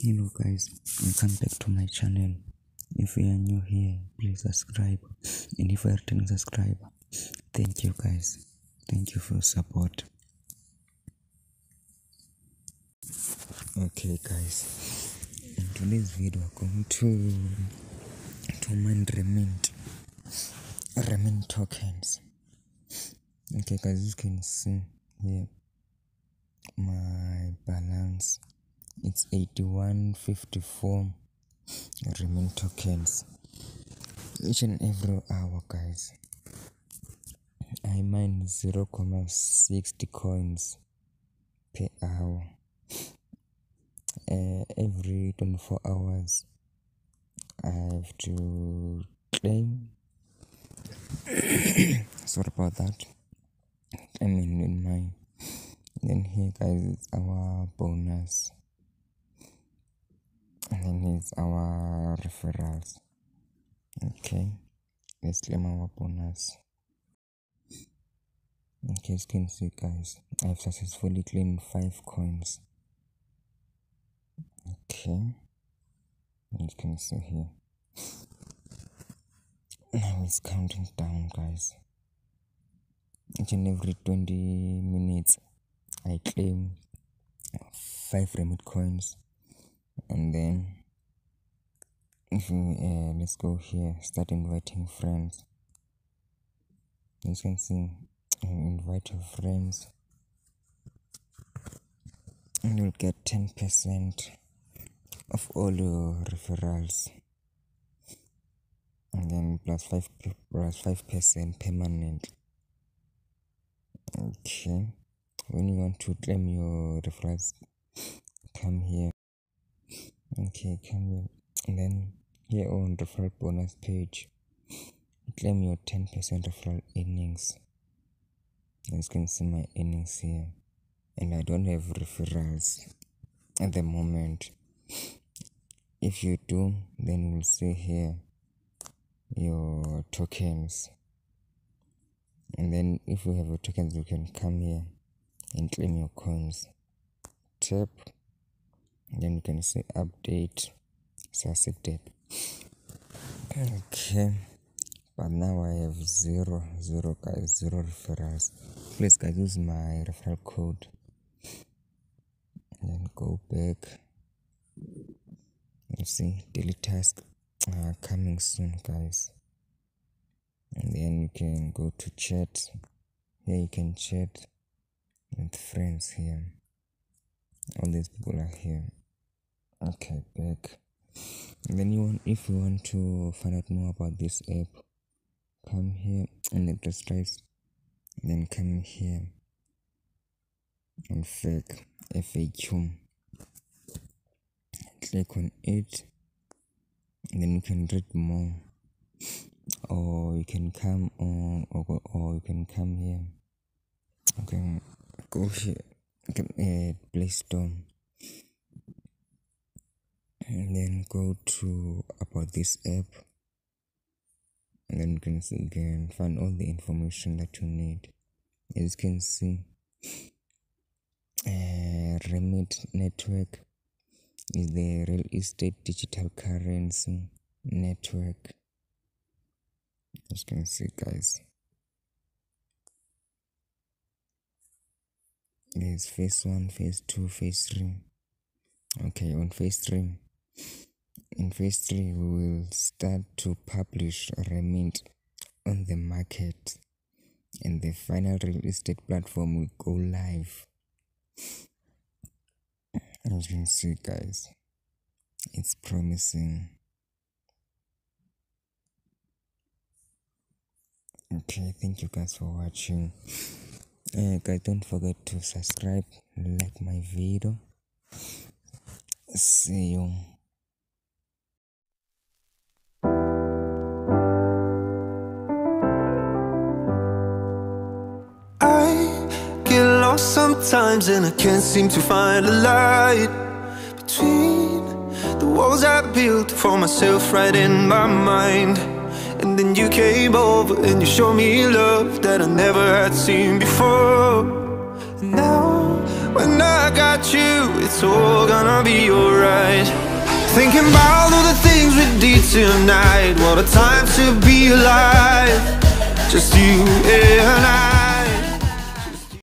Hello guys, welcome back to my channel. If you are new here, please subscribe, and if you are a returning subscriber, thank you guys. Thank you for your support. Okay guys, in today's video we're going to mine Remint tokens. Okay guys, as you can see here, my balance, it's 8154 Remint tokens each and every hour guys. I mine 0.60 coins per hour. Every 24 hours I have to claim sorry about that, I mean in mine. Then here guys, it's our bonus, and then here's our referrals. Okay, let's claim our bonus. Okay, as you can see guys, I've successfully claimed 5 coins. Okay, as you can see here, now it's counting down guys. Each and every 20 minutes I claim 5 Remint coins. And then if you let's go here, start inviting friends. As you can see, invite your friends and you'll get 10% of all your referrals, and then plus 5% permanent. Okay, when you want to claim your referrals, come here. Okay, come here, and then here on referral bonus page, claim your 10% referral earnings. As you can see my earnings here, and I don't have referrals at the moment. If you do, then you'll see here your tokens, and then if you have your tokens, you can come here and claim your coins. Tap, then you can see update succeeded. Okay, but now I have zero guys, 0 referrals. Please guys, use my referral code, and then go back. You see daily task coming soon guys, and then you can go to chat. Here you can chat with friends here. All these people are here. Okay, back. And then if you want to find out more about this app, come here and the stripes, then come here on fake FAQ, click on it, and then you can read more, or you can come on, or you can come here. Okay, go here, Play Store, and then go to about this app, and then you can find all the information that you need. As you can see, Remint Network is the real estate digital currency network. As you can see guys, there's phase 1, phase 2, phase 3. Okay, on phase 3, in phase 3 we will start to publish Remint on the market, and the final real estate platform will go live. As you can see guys, it's promising. Okay, thank you guys for watching. Guys, don't forget to subscribe, like my video. See you. I get lost sometimes and I can't seem to find a light between the walls I built for myself right in my mind. And then you came over and you showed me love that I never had seen before. And now when I got you, it's all gonna be alright. tonight. What a time to be alive. Just you and I.